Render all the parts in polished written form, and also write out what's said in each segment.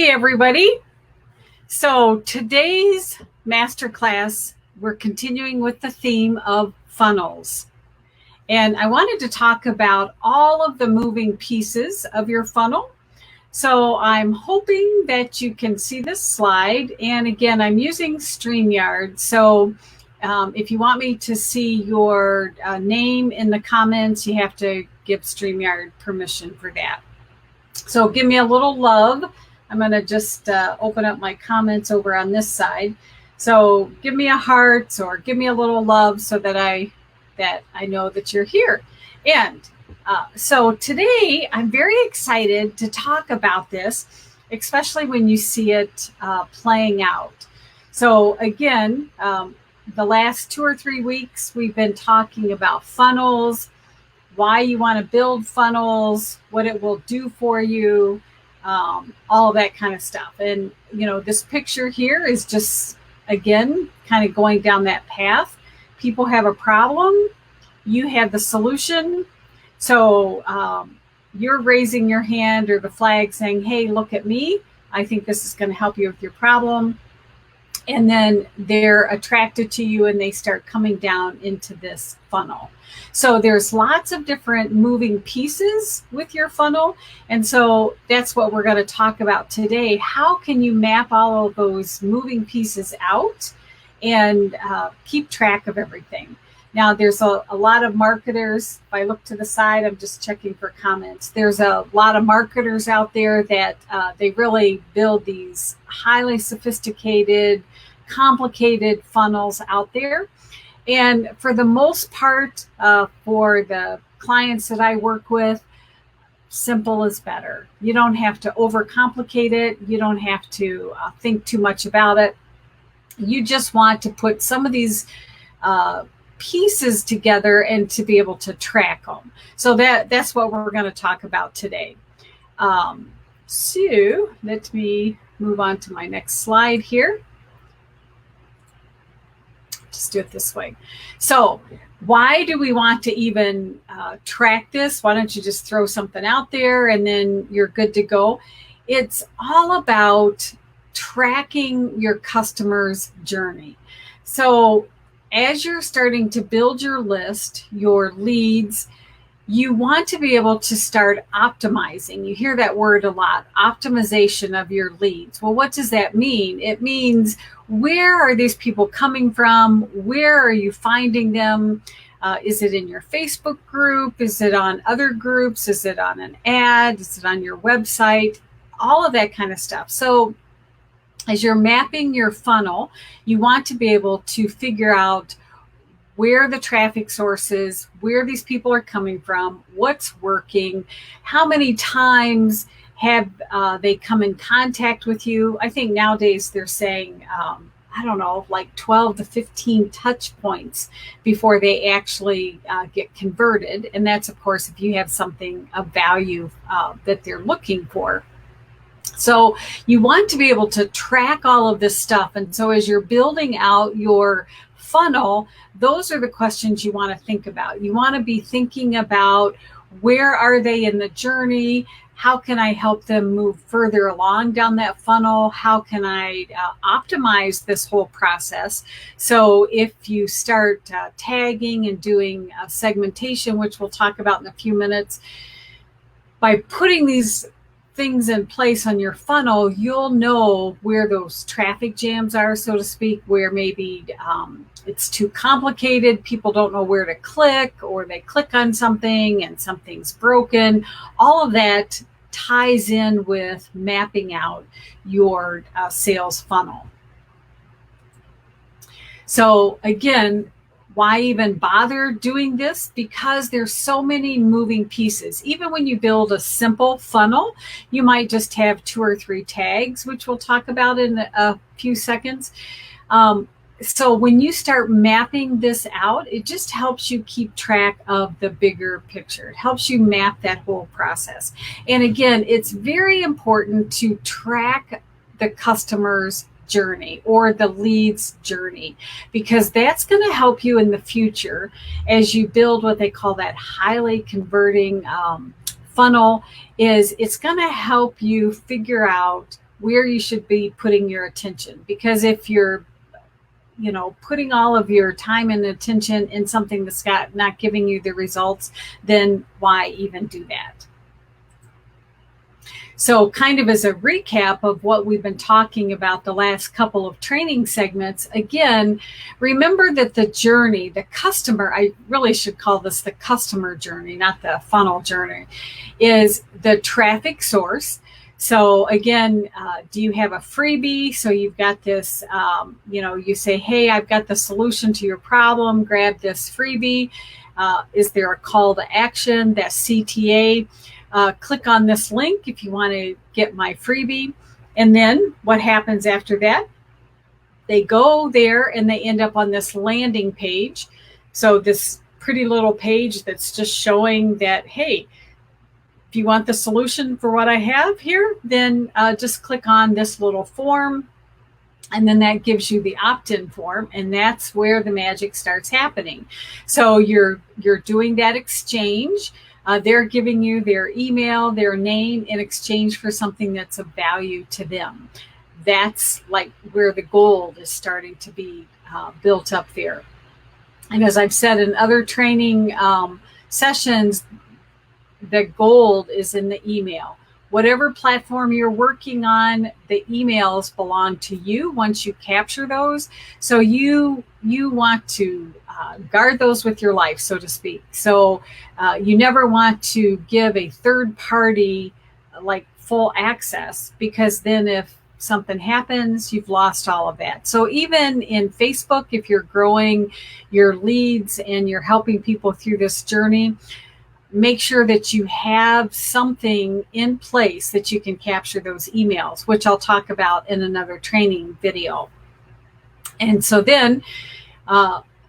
Hey everybody. So today's masterclass, we're continuing with the theme of funnels. And I wanted to talk about all of the moving pieces of your funnel. So I'm hoping that you can see this slide. And again, I'm using StreamYard. So if you want me to see your name in the comments, you have to give StreamYard permission for that. So give me a little love. I'm going to just open up my comments over on this side. So give me a heart or give me a little love so that I know that you're here. And so today I'm very excited to talk about this, especially when you see it playing out. So again, the last 2 or 3 weeks, we've been talking about funnels, why you want to build funnels, what it will do for you, all of that kind of stuff. And, this picture here is just, again, kind of going down that path. People have a problem. You have the solution. So you're raising your hand or the flag saying, hey, look at me. I think this is going to help you with your problem. And then they're attracted to you and they start coming down into this funnel. So there's lots of different moving pieces with your funnel. And so that's what we're going to talk about today. How can you map all of those moving pieces out and keep track of everything? Now, there's a lot of marketers. If I look to the side, I'm just checking for comments. There's a lot of marketers out there that they really build these highly sophisticated, complicated funnels out there. And for the most part, for the clients that I work with, simple is better. You don't have to overcomplicate it. You don't have to think too much about it. You just want to put some of these pieces together and to be able to track them. So that's what we're going to talk about today. So let me move on to my next slide here. Just do it this way. So why do we want to even track this? Why don't you just throw something out there and then you're good to go? It's all about tracking your customer's journey. So as you're starting to build your list, your leads, you want to be able to start optimizing. You hear that word a lot, optimization of your leads. Well, what does that mean? It means, where are these people coming from? Where are you finding them? Is it in your Facebook group? Is it on other groups? Is it on an ad? Is it on your website? All of that kind of stuff. So as you're mapping your funnel, you want to be able to figure out where the traffic sources, where these people are coming from, what's working, how many times have they come in contact with you. I think nowadays they're saying, like 12 to 15 touch points before they actually get converted. And that's, of course, if you have something of value that they're looking for. So you want to be able to track all of this stuff. And so as you're building out your funnel, those are the questions you want to think about. You want to be thinking about, where are they in the journey? How can I help them move further along down that funnel? How can I optimize this whole process? So if you start tagging and doing segmentation, which we'll talk about in a few minutes, by putting these things in place on your funnel, you'll know where those traffic jams are, so to speak, where maybe it's too complicated, people don't know where to click, or they click on something and something's broken. All of that ties in with mapping out your sales funnel. So again, why even bother doing this? Because there's so many moving pieces. Even when you build a simple funnel, you might just have 2 or 3 tags, which we'll talk about in a few seconds. So when you start mapping this out, it just helps you keep track of the bigger picture. It helps you map that whole process. And again, it's very important to track the customer's journey or the lead's journey, because that's going to help you in the future as you build what they call that highly converting funnel. It's going to help you figure out where you should be putting your attention. Because if you're putting all of your time and attention in something that's not giving you the results, then why even do that? So kind of as a recap of what we've been talking about the last couple of training segments, again, remember that the journey, the customer, I really should call this the customer journey, not the funnel journey, is the traffic source. So again, do you have a freebie? So you've got this, you say, hey, I've got the solution to your problem, grab this freebie. Is there a call to action, that CTA? Click on this link if you want to get my freebie. And then what happens after that? They go there and they end up on this landing page. So this pretty little page that's just showing that, hey, if you want the solution for what I have here, then just click on this little form. And then that gives you the opt-in form, and that's where the magic starts happening. So you're doing that exchange. They're giving you their email, their name in exchange for something that's of value to them. That's like where the gold is starting to be built up there. And as I've said in other training sessions, the gold is in the email. Whatever platform you're working on, the emails belong to you once you capture those. So you want to guard those with your life, so to speak. So you never want to give a third party like full access, because then if something happens, you've lost all of that. So even in Facebook, if you're growing your leads and you're helping people through this journey, make sure that you have something in place that you can capture those emails, which I'll talk about in another training video. And so then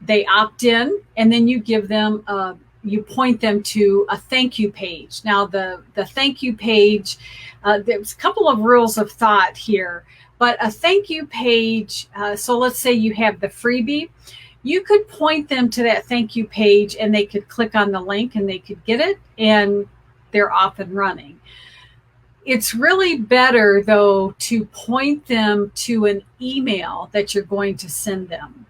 they opt in, and then you give them, you point them to a thank you page. Now the thank you page, there's a couple of rules of thought here, but a thank you page, so let's say you have the freebie. You could point them to that thank you page and they could click on the link and they could get it and they're off and running. It's really better, though, to point them to an email that you're going to send them.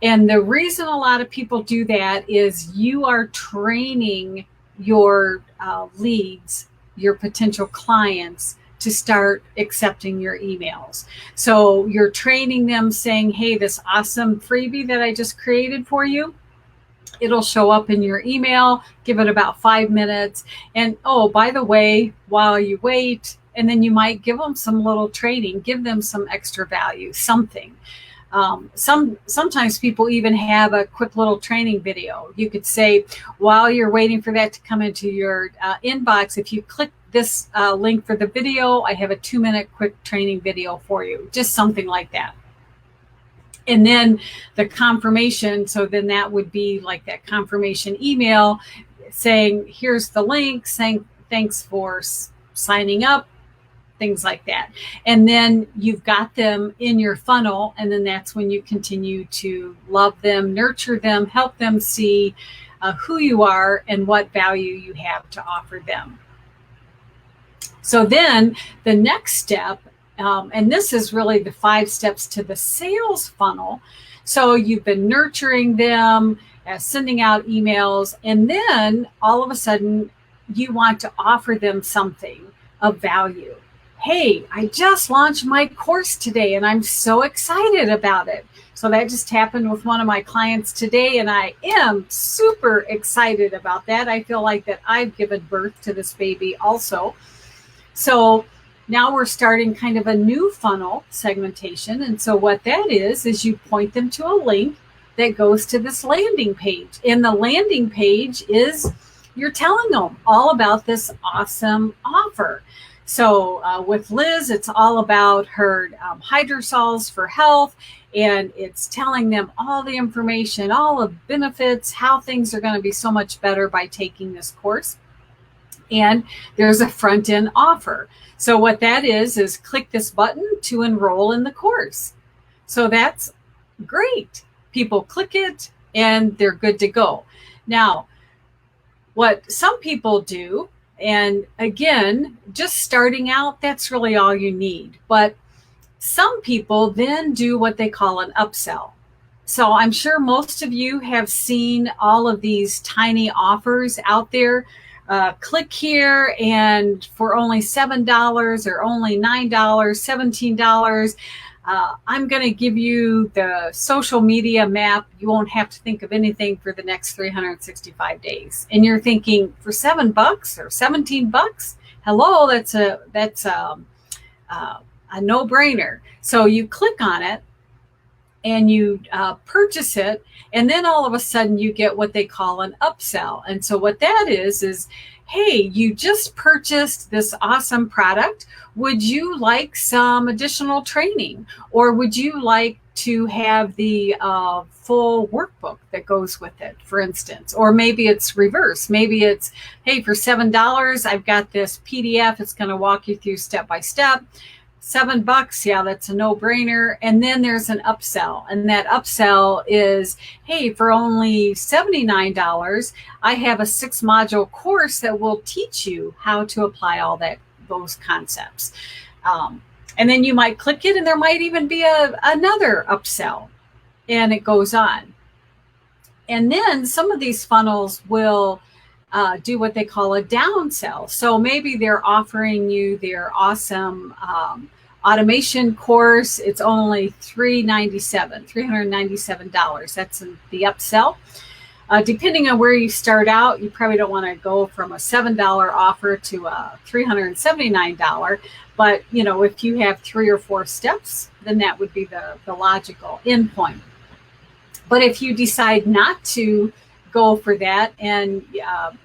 And the reason a lot of people do that is you are training your leads, your potential clients, to start accepting your emails. So you're training them saying, hey, this awesome freebie that I just created for you, it'll show up in your email. Give it about 5 minutes. And oh, by the way, while you wait, and then you might give them some little training, give them some extra value, something. Sometimes people even have a quick little training video. You could say, while you're waiting for that to come into your inbox, if you click this link for the video, I have a 2-minute quick training video for you, just something like that. And then the confirmation, so then that would be like that confirmation email saying, here's the link, saying thanks for signing up, things like that. And then you've got them in your funnel, and then that's when you continue to love them, nurture them, help them see who you are and what value you have to offer them. So then the next step, and this is really the 5 steps to the sales funnel. So you've been nurturing them, sending out emails, and then all of a sudden you want to offer them something of value. Hey, I just launched my course today and I'm so excited about it. So that just happened with one of my clients today, and I am super excited about that. I feel like that I've given birth to this baby also. So now we're starting kind of a new funnel segmentation. And so what that is you point them to a link that goes to this landing page. And the landing page is you're telling them all about this awesome offer. So with Liz, it's all about her hydrosols for health. And it's telling them all the information, all the benefits, how things are going to be so much better by taking this course. And there's a front-end offer. So what that is click this button to enroll in the course. So that's great. People click it and they're good to go. Now, what some people do, And again, just starting out, that's really all you need. But some people then do what they call an upsell. So I'm sure most of you have seen all of these tiny offers out there. Click here, and for only $7 or only $9, $17, I'm going to give you the social media map. You won't have to think of anything for the next 365 days. And you're thinking, for $7 or $17? Hello, that's a no-brainer. So you click on it and you purchase it, and then all of a sudden you get what they call an upsell. And so what that is, hey, you just purchased this awesome product. Would you like some additional training? Or would you like to have the full workbook that goes with it, for instance? Or maybe it's reverse. Maybe it's, hey, for $7, I've got this PDF. It's going to walk you through step by step. $7, yeah, that's a no-brainer. And then there's an upsell, and that upsell is, hey, for only $79, I have a 6-module course that will teach you how to apply all those concepts. And then you might click it, and there might even be another upsell, and it goes on. And then some of these funnels will do what they call a downsell. So maybe they're offering you their awesome automation course. It's only $397. That's the upsell. Depending on where you start out, you probably don't want to go from a $7 offer to a $379. But if you have 3 or 4 steps, then that would be the logical endpoint. But if you decide not to go for that and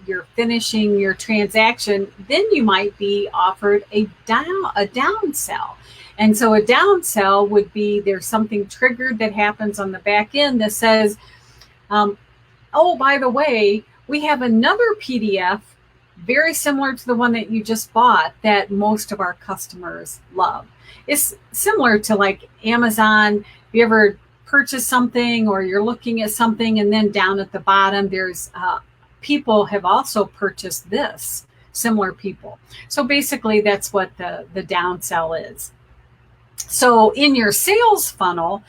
you're finishing your transaction, then you might be offered a downsell. And so a downsell would be, there's something triggered that happens on the back end that says, oh, by the way, we have another PDF very similar to the one that you just bought that most of our customers love. It's similar to like Amazon. If you ever purchase something or you're looking at something, and then down at the bottom, there's people have also purchased this, similar people. So basically that's what the downsell is. So in your sales funnel,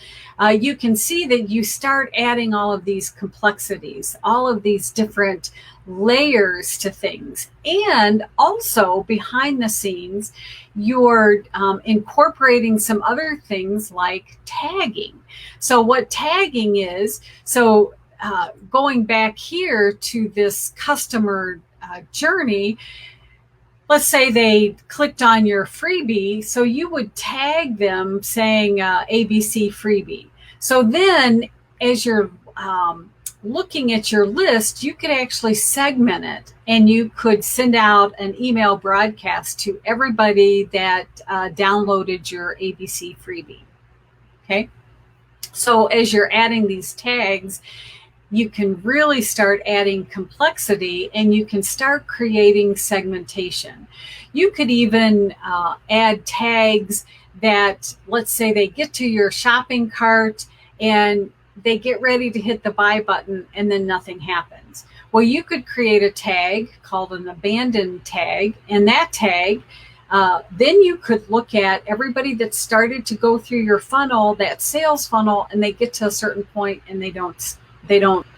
you can see that you start adding all of these complexities, all of these different layers to things. And also behind the scenes, you're incorporating some other things like tagging. So what tagging is, going back here to this customer journey, let's say they clicked on your freebie, so you would tag them saying ABC freebie. So then as you're looking at your list, you could actually segment it, and you could send out an email broadcast to everybody that downloaded your ABC freebie. Okay. So as you're adding these tags, you can really start adding complexity, and you can start creating segmentation. You could even add tags that, let's say they get to your shopping cart and they get ready to hit the buy button, and then nothing happens. Well, you could create a tag called an abandoned tag, and that tag, then you could look at everybody that started to go through your funnel, that sales funnel, and they get to a certain point and they don't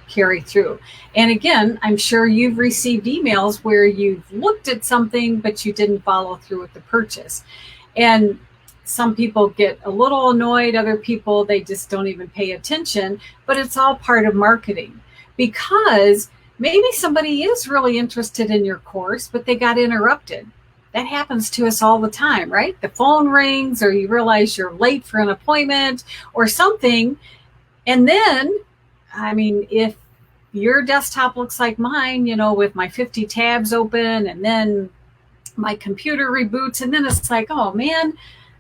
carry through. And again, I'm sure you've received emails where you've looked at something, but you didn't follow through with the purchase. And some people get a little annoyed, other people, they just don't even pay attention, but it's all part of marketing, because maybe somebody is really interested in your course, but they got interrupted. That happens to us all the time, right? The phone rings, or you realize you're late for an appointment or something. And then, if your desktop looks like mine, with my 50 tabs open, and then my computer reboots, and then it's like, oh man,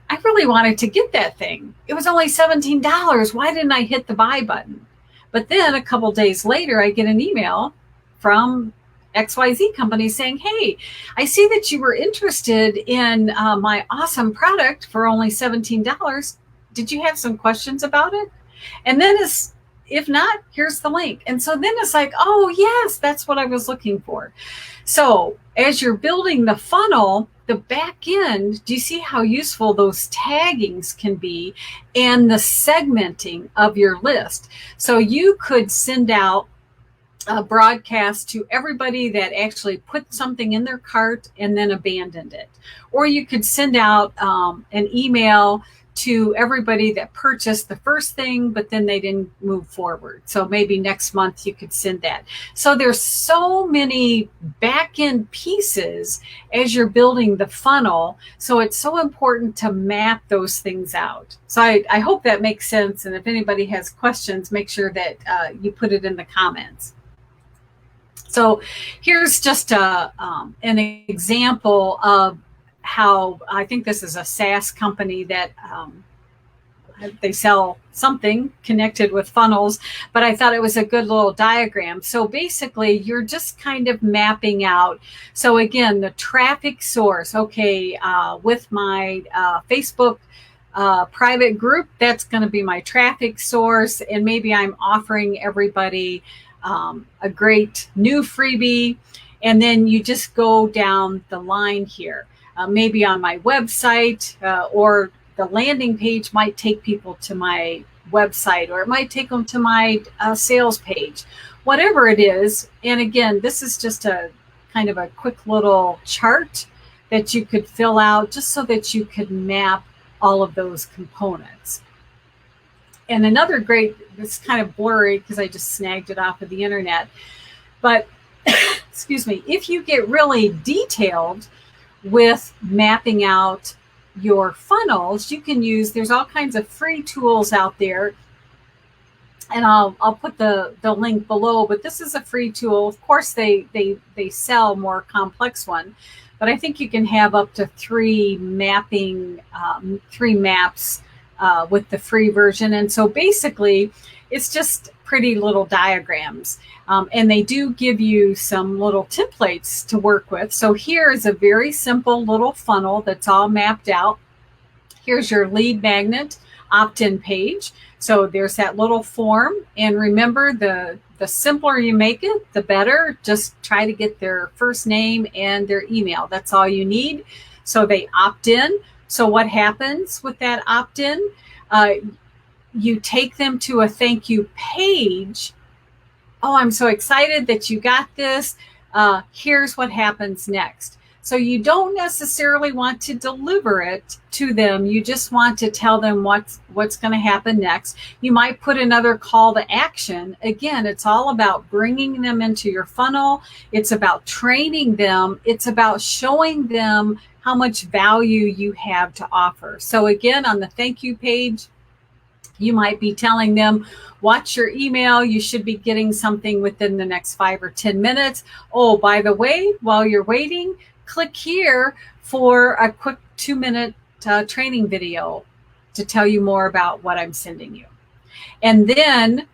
I really wanted to get that thing. It was only $17. Why didn't I hit the buy button? But then a couple days later, I get an email from XYZ company saying, hey, I see that you were interested in my awesome product for only $17. Did you have some questions about it? And then if not, here's the link. And so then it's like, oh yes, that's what I was looking for. So as you're building the funnel, the back end, do you see how useful those taggings can be and the segmenting of your list? So you could send out a broadcast to everybody that actually put something in their cart and then abandoned it. Or you could send out an email to everybody that purchased the first thing, but then they didn't move forward. So maybe next month you could send that. So there's so many back end pieces as you're building the funnel. So it's so important to map those things out. So I hope that makes sense. And if anybody has questions, make sure that you put it in the comments. So here's just an example of how, I think this is a SaaS company that they sell something connected with funnels, but I thought it was a good little diagram. So basically you're just kind of mapping out. So again, the traffic source, okay, with my Facebook private group, that's going to be my traffic source. And maybe I'm offering everybody a great new freebie. And then you just go down the line here. Maybe on my website or the landing page might take people to my website, or it might take them to my sales page, whatever it is. And again, this is just a kind of a quick little chart that you could fill out just so that you could map all of those components. And another great, it's kind of blurry because I just snagged it off of the internet, but excuse me, if you get really detailed with mapping out your funnels, you can use, there's all kinds of free tools out there. And I'll put the link below, but this is a free tool. Of course, they sell more complex one, but I think you can have up to three maps with the free version. And so basically it's just pretty little diagrams. And they do give you some little templates to work with. So here is a very simple little funnel that's all mapped out. Here's your lead magnet opt-in page. So there's that little form. And remember, the simpler you make it, the better. Just try to get their first name and their email. That's all you need. So they opt in. So what happens with that opt-in? You take them to a thank you page. Oh, I'm so excited that you got this. Here's what happens next. So you don't necessarily want to deliver it to them. You just want to tell them what's going to happen next. You might put another call to action. Again, it's all about bringing them into your funnel. It's about training them. It's about showing them how much value you have to offer. So again, on the thank you page, you might be telling them, watch your email. You should be getting something within the next 5 or 10 minutes. Oh, by the way, while you're waiting, click here for a quick 2-minute training video to tell you more about what I'm sending you. And then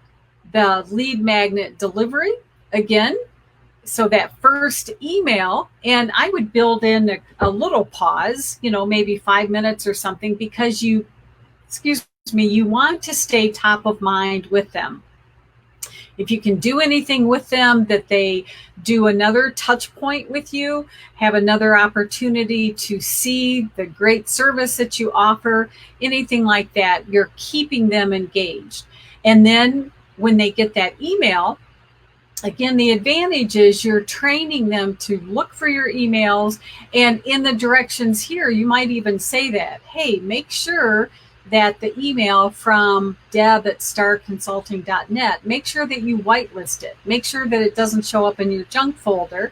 the lead magnet delivery, again, so that first email, and I would build in a little pause, maybe 5 minutes or something, because you want to stay top of mind with them. If you can do anything with them, that they do another touch point with you, have another opportunity to see the great service that you offer, anything like that, you're keeping them engaged. And then when they get that email, again, the advantage is you're training them to look for your emails. And in the directions here, you might even say that, hey, make sure that the email from deb@starrconsulting.net, make sure that you whitelist it. Make sure that it doesn't show up in your junk folder.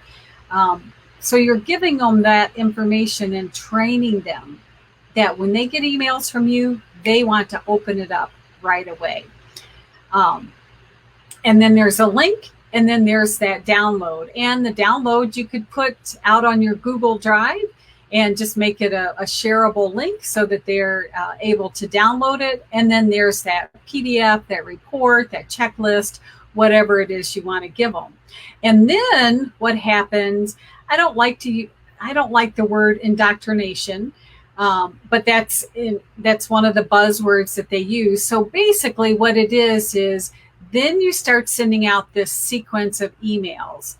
So you're giving them that information and training them that when they get emails from you, they want to open it up right away. And then there's a link, and then there's that download. And the download you could put out on your Google Drive and just make it a shareable link so that they're able to download it. And then there's that PDF, that report, that checklist, whatever it is you want to give them. And then what happens, I don't like the word indoctrination, but that's one of the buzzwords that they use. So basically what it is then you start sending out this sequence of emails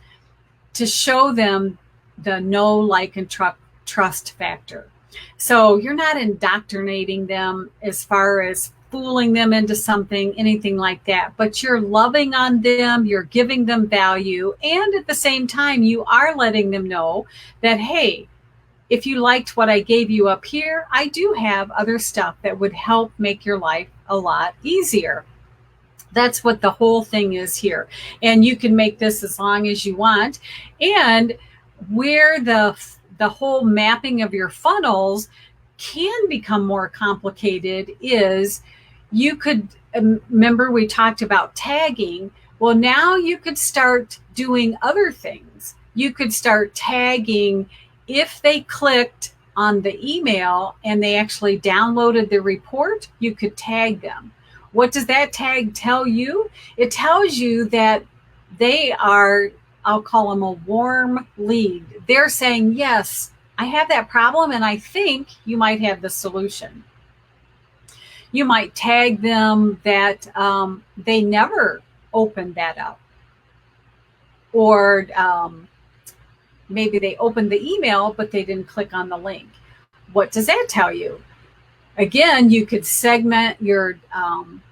to show them the know, like, and trust factor. So you're not indoctrinating them as far as fooling them into something, anything like that, but you're loving on them, you're giving them value, and at the same time, you are letting them know that, hey, if you liked what I gave you up here, I do have other stuff that would help make your life a lot easier. That's what the whole thing is here. And you can make this as long as you want. And where the whole mapping of your funnels can become more complicated is you could remember we talked about tagging. Well, now you could start doing other things. You could start tagging if they clicked on the email and they actually downloaded the report, you could tag them. What does that tag tell you? It tells you that they are, I'll call them a warm lead. They're saying, yes, I have that problem and I think you might have the solution. You might tag them that they never opened that up. Or maybe they opened the email, but they didn't click on the link. What does that tell you? Again, you could segment your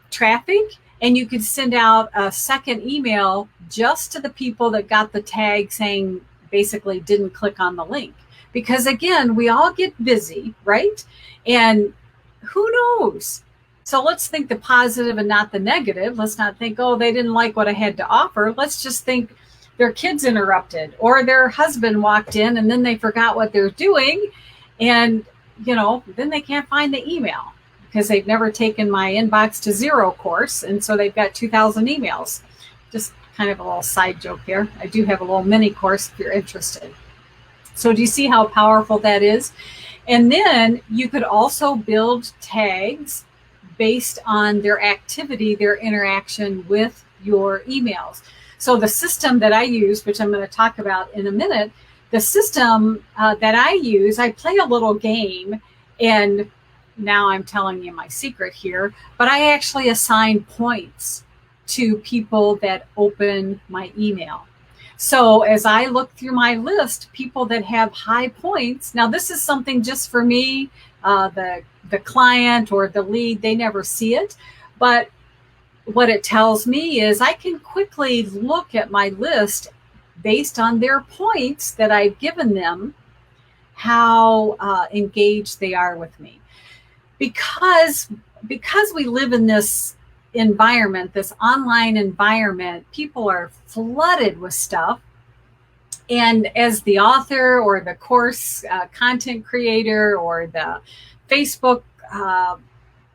traffic and you could send out a second email just to the people that got the tag saying basically didn't click on the link. Because again, we all get busy, right? And who knows? So let's think the positive and not the negative. Let's not think, oh, they didn't like what I had to offer. Let's just think their kids interrupted or their husband walked in and then they forgot what they're doing. And, then they can't find the email because they've never taken my inbox to zero course. And so they've got 2,000 emails. Just kind of a little side joke here. I do have a little mini course if you're interested. So do you see how powerful that is? And then you could also build tags based on their activity, their interaction with your emails. So the system that I use, which I'm going to talk about in a minute, the system that I use, I play a little game, and now I'm telling you my secret here, but I actually assign points to people that open my email. So as I look through my list, people that have high points, now this is something just for me, the client or the lead, they never see it, but what it tells me is I can quickly look at my list based on their points that I've given them, how engaged they are with me. Because we live in this environment, this online environment, people are flooded with stuff. And as the author or the course content creator or the Facebook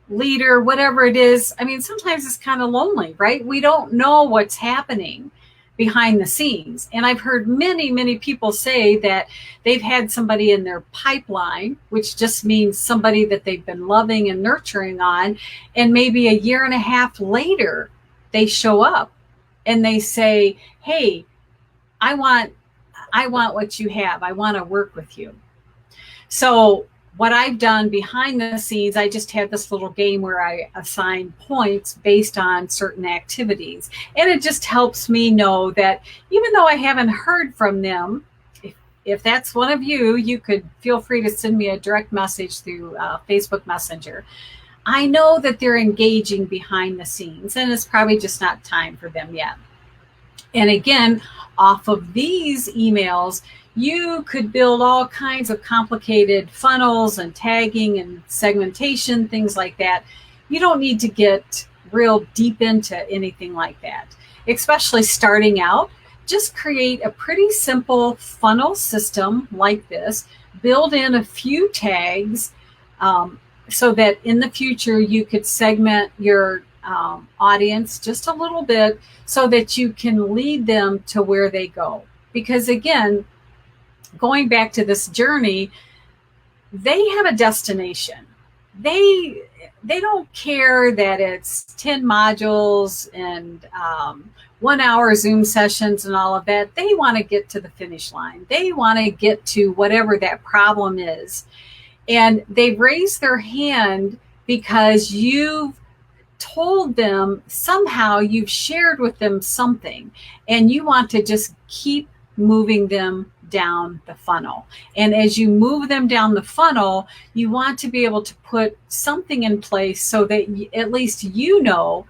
leader, whatever it is, I mean, sometimes it's kind of lonely, right? We don't know what's happening behind the scenes. And I've heard many, many people say that they've had somebody in their pipeline, which just means somebody that they've been loving and nurturing on. And maybe a year and a half later, they show up and they say, hey, I want what you have. I want to work with you. So what I've done behind the scenes, I just had this little game where I assign points based on certain activities. And it just helps me know that even though I haven't heard from them, if that's one of you, you could feel free to send me a direct message through Facebook Messenger. I know that they're engaging behind the scenes, and it's probably just not time for them yet. And again, off of these emails, you could build all kinds of complicated funnels and tagging and segmentation, things like that. You don't need to get real deep into anything like that, especially starting out. Just create a pretty simple funnel system like this, build in a few tags so that in the future you could segment your audience just a little bit so that you can lead them to where they go. Because again, going back to this journey, they have a destination. They don't care that it's 10 modules and 1 hour Zoom sessions and all of that. They want to get to the finish line. They want to get to whatever that problem is. And they've raised their hand because you've told them somehow, you've shared with them something, and you want to just keep moving them down the funnel. And as you move them down the funnel, you want to be able to put something in place so that at least you know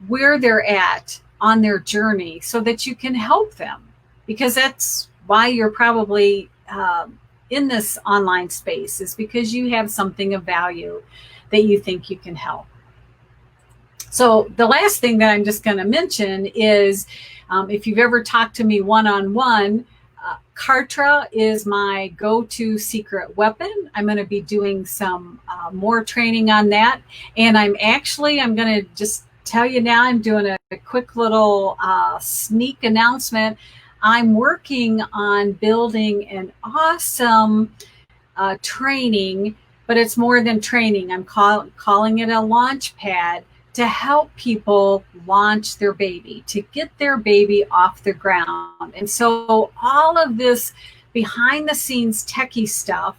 where they're at on their journey so that you can help them, because that's why you're probably in this online space, is because you have something of value that you think you can help. So the last thing that I'm just going to mention is if you've ever talked to me one-on-one, Kartra is my go-to secret weapon. I'm going to be doing some more training on that. And I'm going to just tell you now, I'm doing a quick little sneak announcement. I'm working on building an awesome training, but it's more than training. I'm calling it a launch pad to help people launch their baby, to get their baby off the ground. And so all of this behind the scenes techie stuff,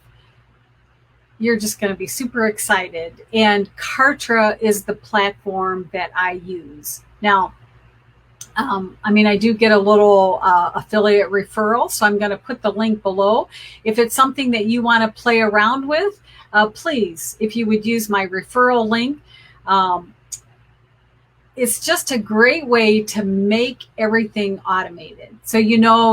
you're just going to be super excited. And Kartra is the platform that I use. Now, I do get a little affiliate referral, so I'm going to put the link below. If it's something that you want to play around with, please, if you would use my referral link. It's just a great way to make everything automated. So,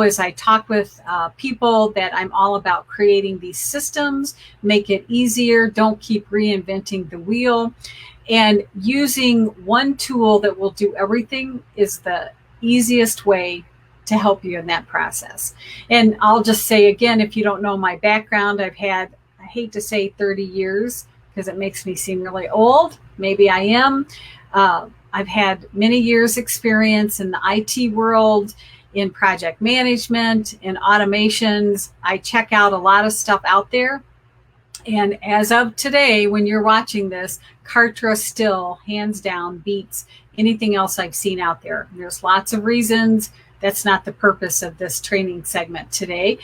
as I talk with people, that I'm all about creating these systems, make it easier, don't keep reinventing the wheel. And using one tool that will do everything is the easiest way to help you in that process. And I'll just say again, if you don't know my background, I've had, I hate to say 30 years because it makes me seem really old. Maybe I am. I've had many years experience in the IT world, in project management, in automations. I check out a lot of stuff out there. And as of today, when you're watching this, Kartra still, hands down, beats anything else I've seen out there. There's lots of reasons. That's not the purpose of this training segment today.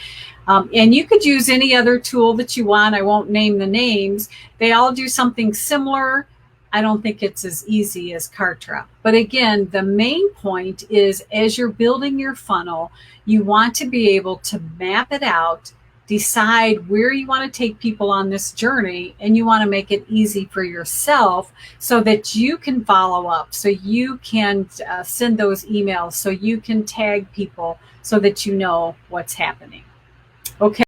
And you could use any other tool that you want. I won't name the names. They all do something similar. I don't think it's as easy as Kartra. But again, the main point is, as you're building your funnel, you want to be able to map it out, decide where you want to take people on this journey, and you want to make it easy for yourself so that you can follow up, so you can send those emails, so you can tag people so that you know what's happening. Okay.